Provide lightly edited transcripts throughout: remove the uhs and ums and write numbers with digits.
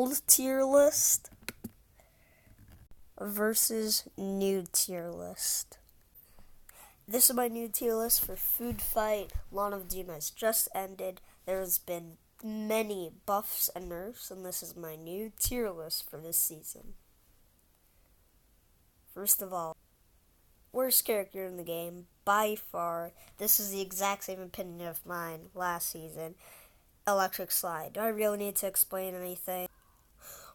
old tier list versus new tier list. This is my new tier list for Food Fight. Lawn of Doom has just ended. There's been many buffs and nerfs, and this is my new tier list for this season. First of all, worst character in the game, by far. This is the exact same opinion of mine last season. Electric Slide. Do I really need to explain anything?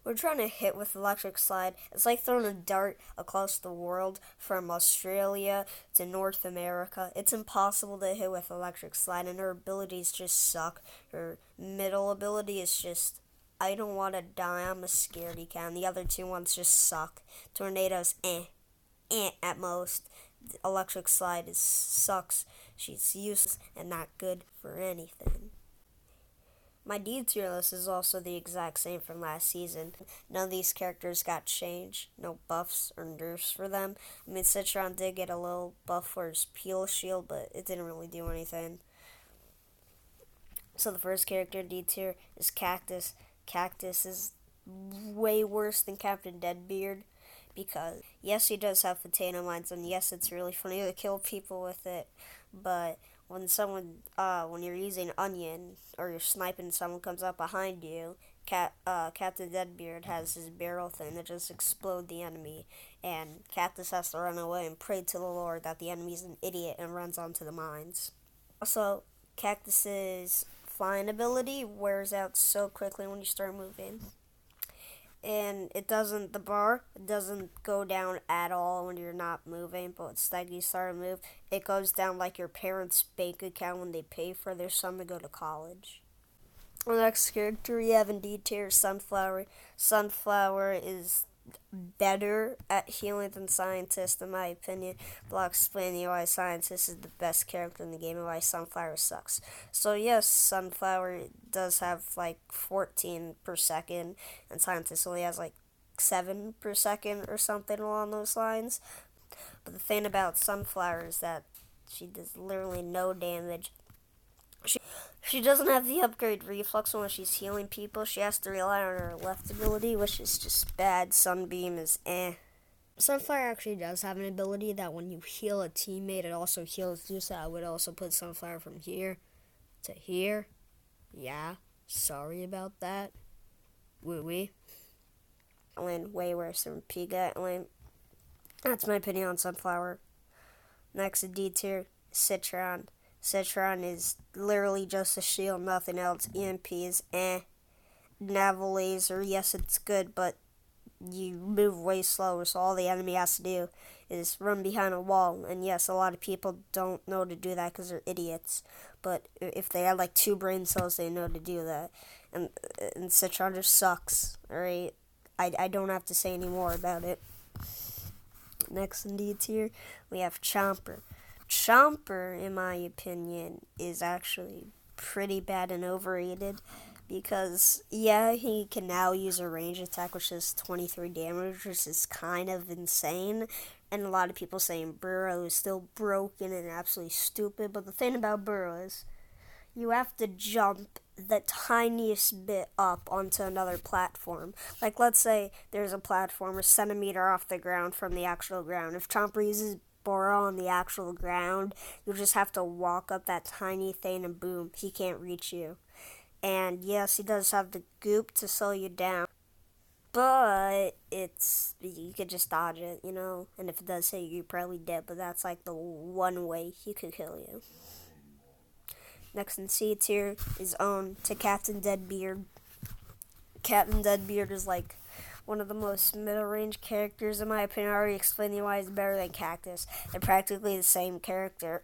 We're trying to hit with Electric Slide. It's like throwing a dart across the world from Australia to North America. It's impossible to hit with Electric Slide, and her abilities just suck. Her middle ability is just, I don't want to die, I'm a scaredy cat. And the other two ones just suck. Tornado's at most. Electric Slide sucks. She's useless and not good for anything. My D tier list is also the exact same from last season. None of these characters got changed. No buffs or nerfs for them. I mean, Citron did get a little buff for his Peel Shield, but it didn't really do anything. So the first character in D tier is Cactus. Cactus is way worse than Captain Deadbeard because, yes, he does have potato mines, and yes, it's really funny to kill people with it, but when you're using onion or you're sniping, someone comes up behind you, Captain Deadbeard has his barrel thing that just explodes the enemy, and Cactus has to run away and pray to the Lord that the enemy's an idiot and runs onto the mines. Also, Cactus's flying ability wears out so quickly when you start moving. And the bar doesn't go down at all when you're not moving, but instead you start to move, it goes down like your parents' bank account when they pay for their son to go to college. The next character we have in D tier is Sunflower. Sunflower is better at healing than Scientist, in my opinion, but I'll explain to you why Scientist is the best character in the game and why Sunflower sucks. So yes, Sunflower does have like 14 per second, and Scientist only has like 7 per second or something along those lines. But the thing about Sunflower is that she does literally no damage. She doesn't have the upgrade reflex when she's healing people. She has to rely on her left ability, which is just bad. Sunbeam is Sunflower actually does have an ability that when you heal a teammate, it also heals you, so I would also put Sunflower from here to here. Yeah, sorry about that. Woo-wee. Way worse than P-Gatling. That's my opinion on Sunflower. Next in D tier, Citron. Citron is literally just a shield, nothing else. EMP is Naval Laser, yes, it's good, but you move way slower, so all the enemy has to do is run behind a wall. And yes, a lot of people don't know to do that because they're idiots. But if they had like 2 brain cells, they know to do that. And Citron just sucks, alright? I don't have to say any more about it. Next in D tier, we have Chomper. Chomper, in my opinion, is actually pretty bad and overrated because, yeah, he can now use a range attack, which is 23 damage, which is kind of insane, and a lot of people saying Burrow is still broken and absolutely stupid, but the thing about Burrow is you have to jump the tiniest bit up onto another platform. Like, let's say there's a platform a centimeter off the ground from the actual ground. If Chomper uses Burrow on the actual ground, you'll just have to walk up that tiny thing and boom, he can't reach you. And yes, he does have the goop to slow you down, but you could just dodge it, you know, and if it does hit you, you're probably dead, but that's like the one way he could kill you. Next in C tier is owned to Captain Deadbeard. Captain Deadbeard is like one of the most middle-range characters, in my opinion. I already explained to you why he's better than Cactus. They're practically the same character.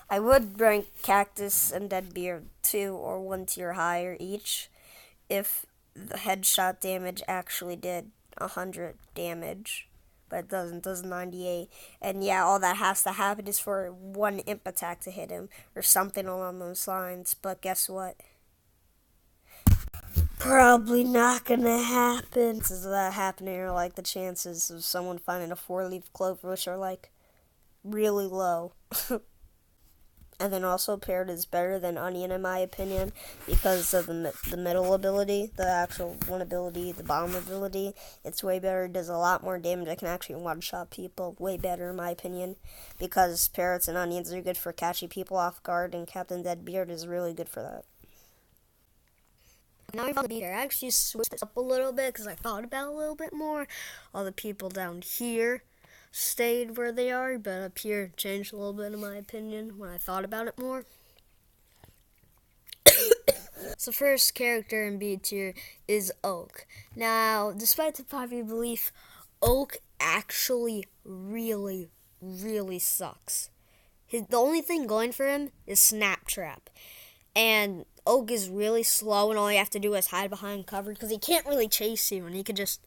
I would rank Cactus and Deadbeard 2 or 1 tier higher each if the headshot damage actually did 100 damage. But it doesn't. It does 98. And yeah, all that has to happen is for 1 imp attack to hit him or something along those lines. But guess what? Probably not gonna happen. Since that happening are like the chances of someone finding a 4-leaf clover, which are like really low. And then also Parrot is better than Onion in my opinion because of the middle ability, the actual one ability, the bomb ability. It's way better. It does a lot more damage. I can actually one-shot people way better in my opinion because Parrots and Onions are good for catching people off guard, and Captain Deadbeard is really good for that. Now I'm on the beat here. I actually switched this up a little bit because I thought about it a little bit more. All the people down here stayed where they are, but up here changed a little bit in my opinion when I thought about it more. So first character in B tier is Oak. Now, despite the popular belief, Oak actually really sucks. The only thing going for him is Snap Trap. And Oak is really slow, and all you have to do is hide behind cover because he can't really chase you, and he can just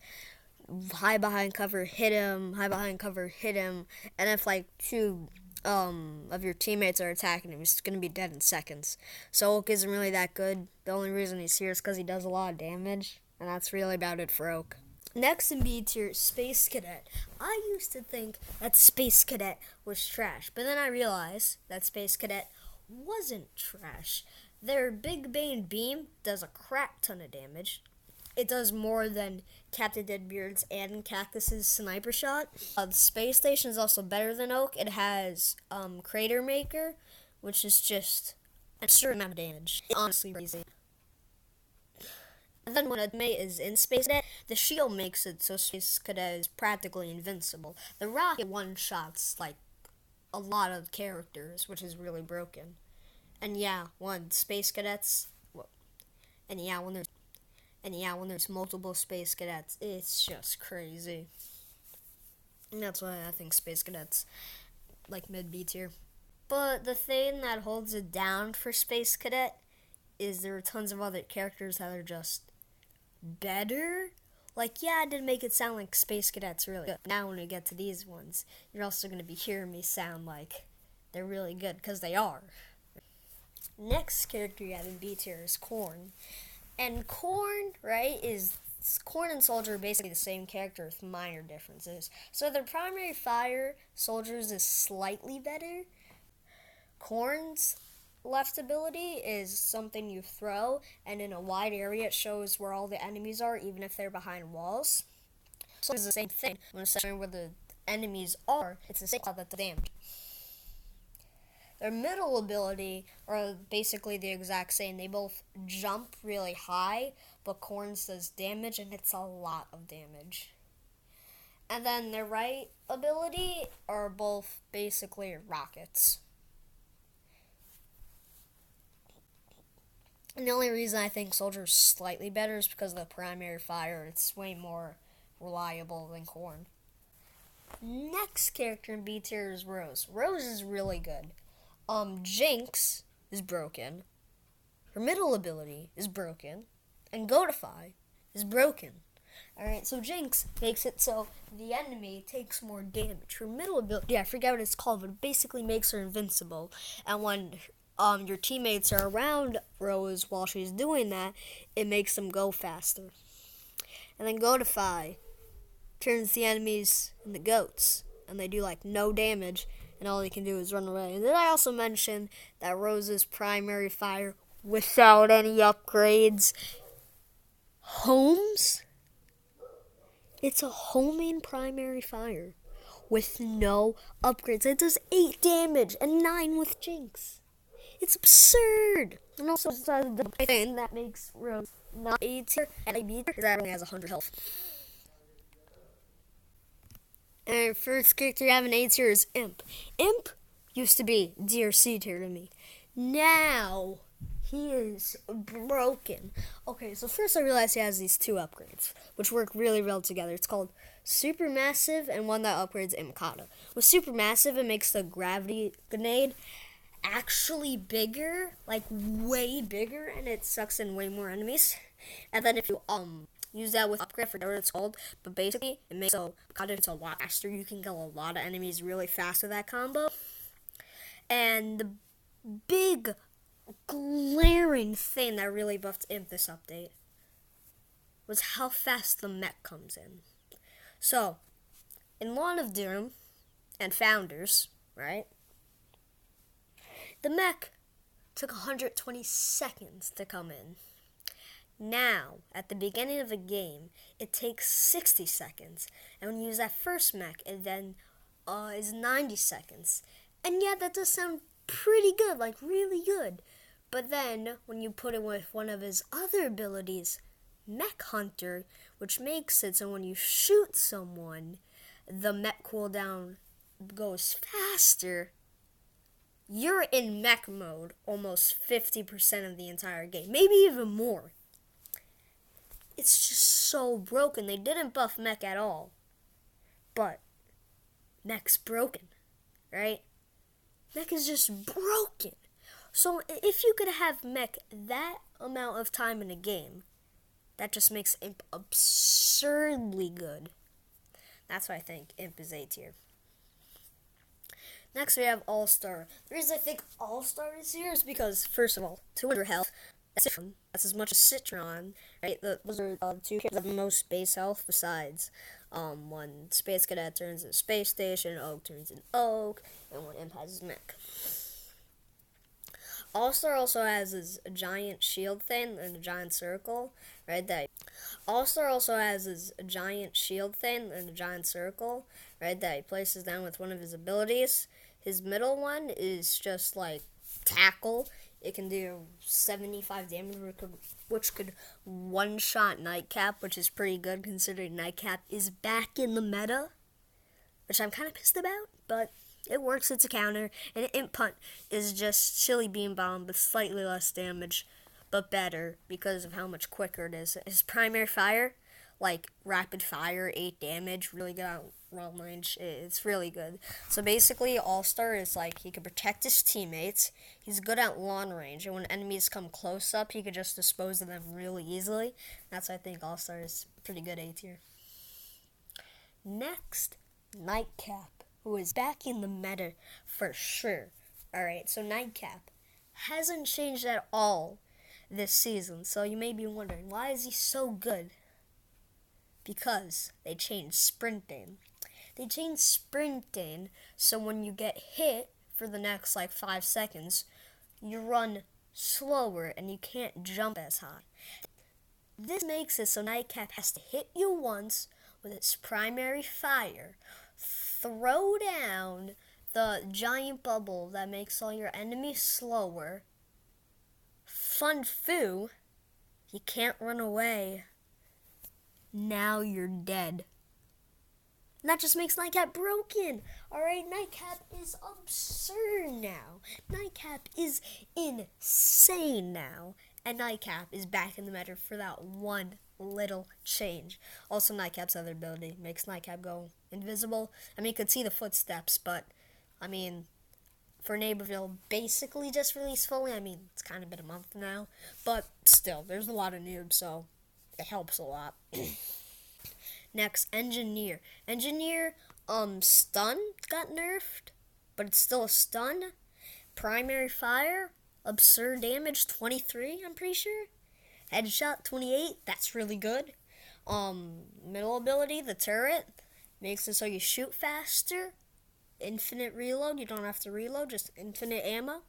hide behind cover, hit him, hide behind cover, hit him, and if like two of your teammates are attacking him, he's gonna be dead in seconds. So Oak isn't really that good. The only reason he's here is because he does a lot of damage, and that's really about it for Oak. Next in B tier, Space Cadet. I used to think that Space Cadet was trash, but then I realized that Space Cadet wasn't trash. Their Big Bane Beam does a crap ton of damage. It does more than Captain Deadbeard's and Cactus's Sniper Shot. The space station is also better than Oak. It has Crater Maker, which is just a certain amount of damage. It's honestly crazy. And then when a mate is in Space Cadet, the shield makes it so Space Cadet is practically invincible. The rocket one-shots like a lot of characters, which is really broken. And yeah, when Space Cadets, when there's multiple Space Cadets, it's just crazy. And that's why I think Space Cadets like mid B tier. But the thing that holds it down for Space Cadet is there are tons of other characters that are just better. Like, yeah, I did make it sound like Space Cadet's really good. Now when we get to these ones, you're also going to be hearing me sound like they're really good, because they are. Next character you have in B tier is Corn. And Corn, right, Corn and Soldier are basically the same character with minor differences. So their primary fire, Soldier's is slightly better. Corn's left ability is something you throw, and in a wide area it shows where all the enemies are, even if they're behind walls. So it's the same thing. When it's showing where the enemies are, it's the same cloud that does damage. Their middle ability are basically the exact same. They both jump really high, but Corn's does damage, and it's a lot of damage. And then their right ability are both basically rockets. And the only reason I think Soldier's slightly better is because of the primary fire. It's way more reliable than Corn. Next character in B tier is Rose. Rose is really good. Jinx is broken. Her middle ability is broken. And Godify is broken. Alright, so Jinx makes it so the enemy takes more damage. Her middle ability, I forget what it's called, but it basically makes her invincible. And when your teammates are around Rose while she's doing that, it makes them go faster. And then Godify turns the enemies into goats, and they do like no damage, and all they can do is run away. And then I also mentioned that Rose's primary fire, without any upgrades, homes. It's a homing primary fire with no upgrades. It does 8 damage and 9 with Jinx. It's absurd. And also, the thing that makes Rose not A tier and a B tier is that it only has 100 health. And first character you have in A tier is Imp. Imp used to be D or C tier to me. Now, he is broken. Okay, so first I realized he has these 2 upgrades, which work really well together. It's called Supermassive and one that upgrades Imkata. With Supermassive, it makes the gravity grenade actually bigger, like way bigger, and it sucks in way more enemies. And then if you use that with upgrade, I forget what it's called, but basically it makes so it's a lot faster. You can kill a lot of enemies really fast with that combo. And the big glaring thing that really buffed Imp this update was how fast the mech comes in. So in Lawn of Doom and Founders, right? The mech took 120 seconds to come in. Now, at the beginning of a game, it takes 60 seconds. And when you use that first mech, it then is 90 seconds. And yeah, that does sound pretty good, like really good. But then, when you put it with one of his other abilities, Mech Hunter, which makes it so when you shoot someone, the mech cooldown goes faster, you're in mech mode almost 50% of the entire game, maybe even more. It's just so broken. They didn't buff mech at all, but mech's broken, right? Mech is just broken. So if you could have mech that amount of time in a game, that just makes Imp absurdly good. That's why I think Imp is A tier. Next we have All-Star. The reason I think All-Star is here is because, first of all, 200 health. That's as much as Citron, right? Those are two characters that have the most base health besides when Space Cadet turns into Space Station, Oak turns into Oak, and when Imp has his mech. All-Star also has his giant shield thing and a giant circle, right? All-Star also has his giant shield thing and a giant circle, right? That he places down with one of his abilities. His middle one is just like tackle. It can do 75 damage, which could one-shot Nightcap, which is pretty good considering Nightcap is back in the meta, which I'm kind of pissed about, but it works. It's a counter. And Imp Punt is just Chili Beam Bomb with slightly less damage, but better because of how much quicker it is. His primary fire, like rapid fire, 8 damage, really good out long range. It's really good. So basically, All-Star is like he can protect his teammates. He's good at long range, and when enemies come close up, he can just dispose of them really easily. That's why I think All-Star is pretty good A tier. Next, Nightcap, who is back in the meta for sure. Alright, so Nightcap hasn't changed at all this season, so you may be wondering, why is he so good? Because they changed sprinting. They changed sprinting so when you get hit for the next 5 seconds, you run slower and you can't jump as high. This makes it so Nightcap has to hit you once with its primary fire, throw down the giant bubble that makes all your enemies slower. Fun Fu, you can't run away. Now you're dead. And that just makes Nightcap broken. Alright, Nightcap is absurd now. Nightcap is insane now. And Nightcap is back in the meta for that one little change. Also, Nightcap's other ability makes Nightcap go invisible. I mean, you could see the footsteps, but, I mean, for Neighborville basically just released fully. I mean, it's kind of been a month now. But still, there's a lot of noobs, so it helps a lot. Next, Engineer. Engineer, stun got nerfed, but it's still a stun. Primary fire, absurd damage, 23, I'm pretty sure. Headshot, 28, that's really good. Middle ability, the turret, makes it so you shoot faster. Infinite reload, you don't have to reload, just infinite ammo.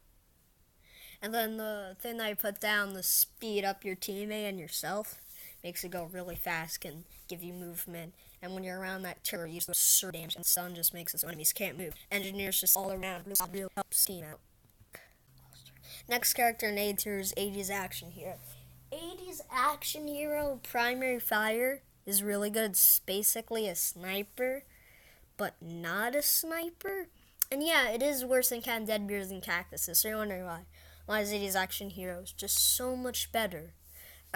And then the thing that I put down, the speed up your teammate and yourself, makes it go really fast, can give you movement. And when you're around that turret, you do absurd damage, and stun just makes it so enemies can't move. Engineers just all around, really helps team out. Next character in A tier is 80s Action Hero. 80s Action Hero primary fire is really good. It's basically a sniper, but not a sniper. And yeah, it is worse than Cat and Deadbeards and Cactuses, so you're wondering why. Why is 80s Action Hero just so much better?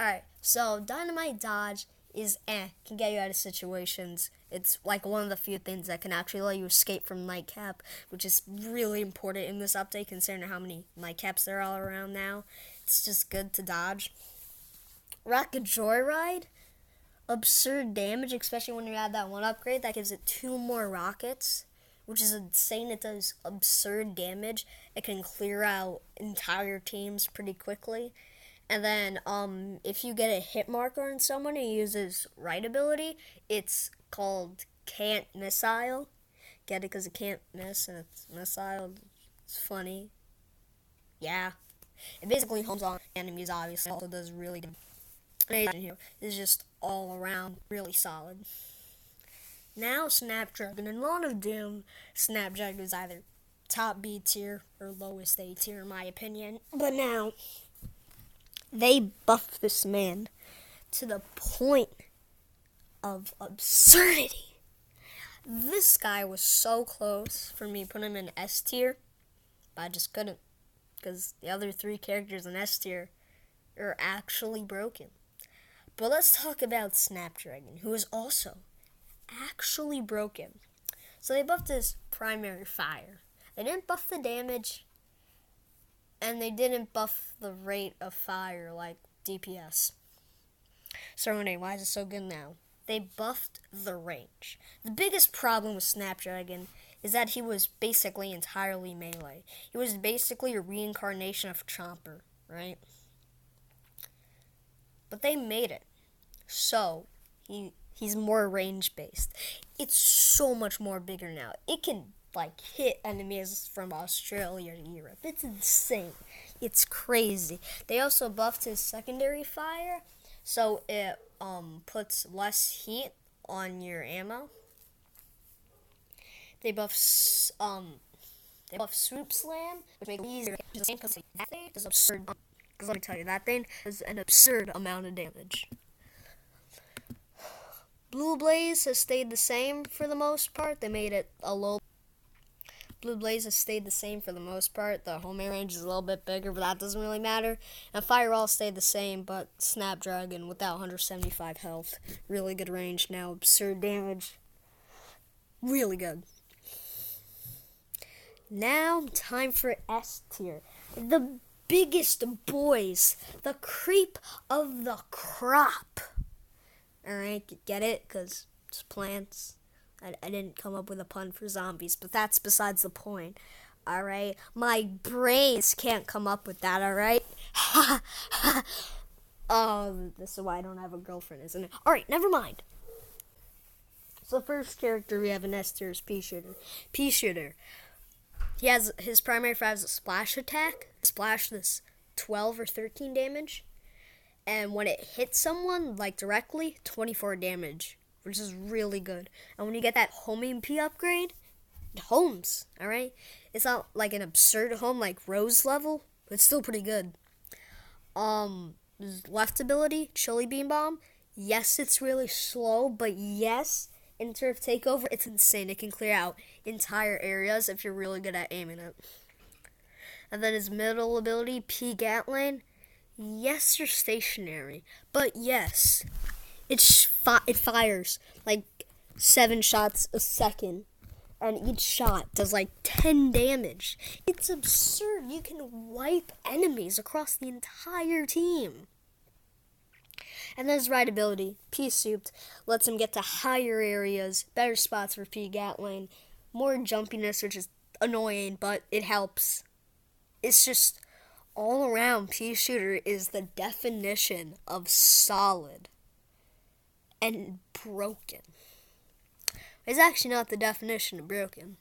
Alright, so Dynamite Dodge is can get you out of situations. It's like one of the few things that can actually let you escape from Nightcap, which is really important in this update considering how many Nightcaps there are all around now. It's just good to dodge. Rocket Joyride, absurd damage, especially when you add that one upgrade that gives it 2 more rockets, which is insane. It does absurd damage. It can clear out entire teams pretty quickly. And then, if you get a hit marker on someone who uses right ability, it's called Can't Missile. Get it? Because it can't miss, and it's missile. It's funny. Yeah. It basically homes on enemies, obviously. It also does really good. Here is just all around really solid. Now Snapdragon. In Lawn of Doom, Snapdragon is either top B tier or lowest A tier in my opinion. But now they buffed this man to the point of absurdity. This guy was so close for me putting him in S tier, but I just couldn't, because the other 3 characters in S tier are actually broken. But let's talk about Snapdragon, who is also actually broken. So they buffed his primary fire. They didn't buff the damage, and they didn't buff the rate of fire like DPS. So Renee, why is it so good now? They buffed the range. The biggest problem with Snapdragon is that he was basically entirely melee. He was basically a reincarnation of Chomper, right? But they made it so he's more range based. It's so much more bigger now. It can hit enemies from Australia to Europe. It's insane. It's crazy. They also buffed his secondary fire, so it puts less heat on your ammo. They buff Swoop Slam, which makes it easier to same because that thing is absurd. Because let me tell you, that thing does an absurd amount of damage. Blue Blaze has stayed the same for the most part. They made it a low. Blue Blaze has stayed the same for the most part. The homing range is a little bit bigger, but that doesn't really matter. And Fireball stayed the same, but Snapdragon without 175 health. Really good range now. Absurd damage. Really good. Now, time for S tier. The biggest boys. The creep of the crop. Alright, get it? Because it's plants. I didn't come up with a pun for zombies, but that's besides the point. Alright? My brains can't come up with that, alright? This is why I don't have a girlfriend, isn't it? Alright, never mind. So the first character we have in S tier is Pea-Shooter. Pea-Shooter. He has his primary fire is a splash attack. Splash this 12 or 13 damage. And when it hits someone, directly, 24 damage, which is really good. And when you get that homing P upgrade, it homes, alright? It's not like an absurd home like Rose level, but it's still pretty good. Left ability, Chili Beam Bomb. Yes, it's really slow, but yes, in Turf Takeover, it's insane. It can clear out entire areas if you're really good at aiming it. And then his middle ability, P Gatling. Yes, you're stationary, but yes, it fires 7 shots a second, and each shot does 10 damage. It's absurd. You can wipe enemies across the entire team. And then his right ability, P Souped, lets him get to higher areas, better spots for P Gatling, more jumpiness, which is annoying, but it helps. It's just all around, Pea-Shooter is the definition of solid and broken. It's actually not the definition of broken.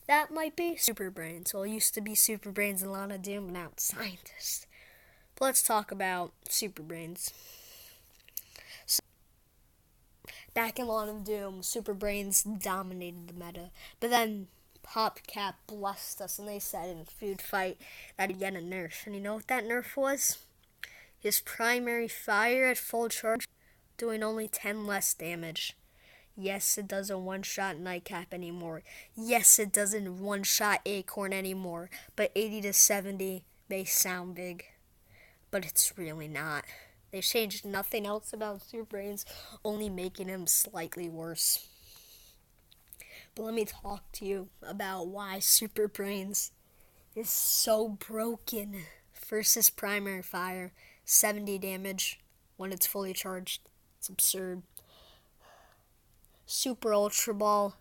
That might be Super Brains. Well, it used to be Super Brains and Lawn of Doom, but now it's Scientist. But let's talk about Super Brains. So, back in Lawn of Doom, Super Brains dominated the meta, but then PopCap blessed us, and they said in Food Fight that he'd get a nerf. And you know what that nerf was? His primary fire at full charge, doing only 10 less damage. Yes, it doesn't one-shot Nightcap anymore. Yes, it doesn't one-shot Acorn anymore. But 80 to 70 may sound big, but it's really not. They changed nothing else about Super Brains, only making him slightly worse. But let me talk to you about why Super Brains is so broken. First, his primary fire, 70 damage when it's fully charged. It's absurd. Super Ultra Ball,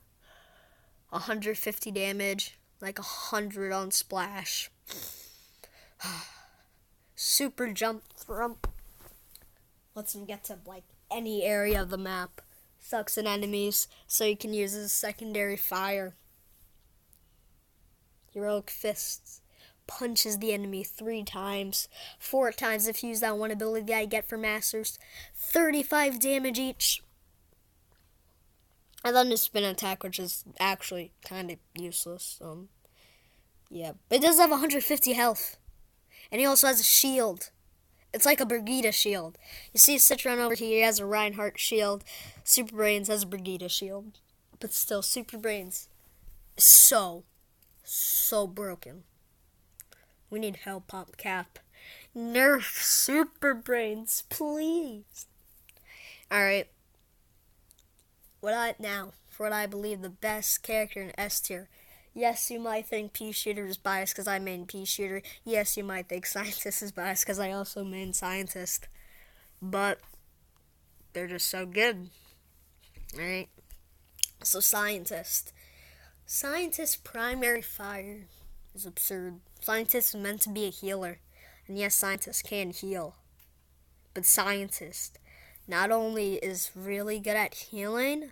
150 damage, 100 on splash. Super Jump Thrump lets him get to any area of the map. Sucks at enemies, so you can use his secondary fire. Heroic Fists, punches the enemy 3 times, 4 times if you use that one ability that I get for Masters, 35 damage each. And then the spin attack, which is actually kind of useless. Yeah, but it does have 150 health. And he also has a shield. It's like a Brigitte shield. You see Citron over here, he has a Reinhardt shield. Super Brains has a Brigitte shield. But still, Super Brains is so broken. We need help, PopCap. Nerf Super Brains, please. Alright. For what I believe the best character in S tier. Yes, you might think Pea Shooter is biased because I main Pea Shooter. Yes, you might think Scientist is biased because I also main Scientist. But they're just so good. Alright? So Scientist. Scientist primary fire is absurd. Scientist is meant to be a healer. And yes, Scientist can heal. But Scientist not only is really good at healing,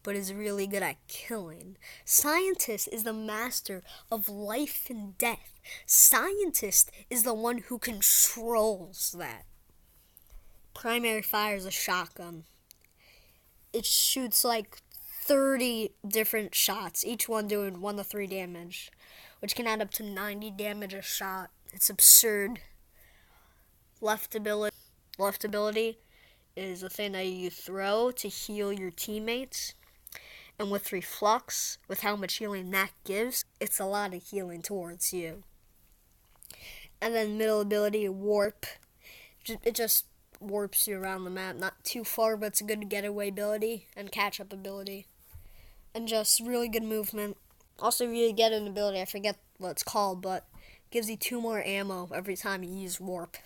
but is really good at killing. Scientist is the master of life and death. Scientist is the one who controls that. Primary fire is a shotgun. It shoots like 30 different shots, each one doing 1 to 3 damage, which can add up to 90 damage a shot. It's absurd. Left ability is a thing that you throw to heal your teammates. And with Reflux, with how much healing that gives, it's a lot of healing towards you. And then middle ability, Warp. It just warps you around the map. Not too far, but it's a good getaway ability and catch-up ability. And just really good movement. Also, if you get an ability, I forget what it's called, but gives you 2 more ammo every time you use Warp.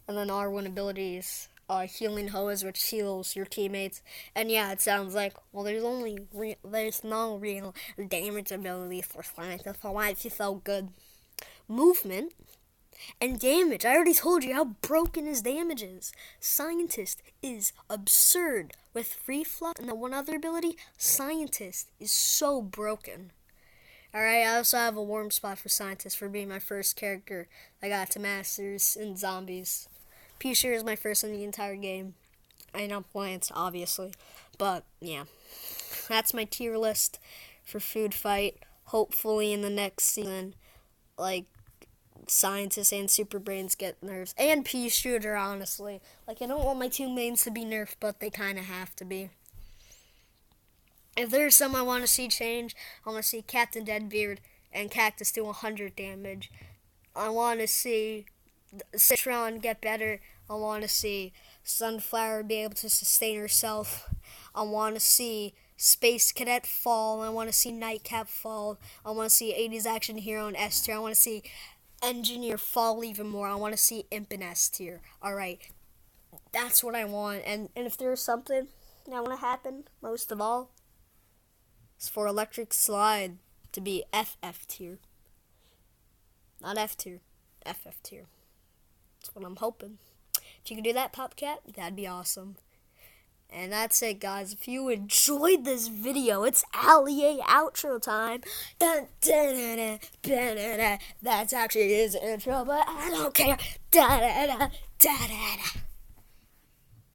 And then R1 abilities, Healing Hose, which heals your teammates. And yeah, it sounds like, well, there's no real damage ability for Scientist, so why is he so good? Movement and damage. I already told you how broken his damage is. Scientist is absurd. With Reflux and the one other ability, Scientist is so broken. Alright, I also have a warm spot for Scientist for being my first character I got to Masters in Zombies. Pea Shooter is my first in the entire game. I know Plants, obviously. But, yeah. That's my tier list for Food Fight. Hopefully in the next season, like, Scientist and Super Brains get nerfs. And Pea Shooter, honestly. Like, I don't want my 2 mains to be nerfed, but they kind of have to be. If there's some I want to see change, I want to see Captain Deadbeard and Cactus do 100 damage. I want to see Citron get better. I want to see Sunflower be able to sustain herself. I want to see Space Cadet fall. I want to see Nightcap fall. I want to see 80s Action Hero in S tier. I want to see Engineer fall even more. I want to see Imp in S tier. Alright, that's what I want. And if there's something that want to happen, most of all, it's for Electric Slide to be FF tier. Not F tier, FF tier. That's what I'm hoping. If you can do that, PopCap, that'd be awesome. And that's it, guys. If you enjoyed this video, it's Allier outro time. Dun, dun, dun, dun, dun, dun, dun. That's actually his intro, but I don't care. Da, da, da, da, da, da.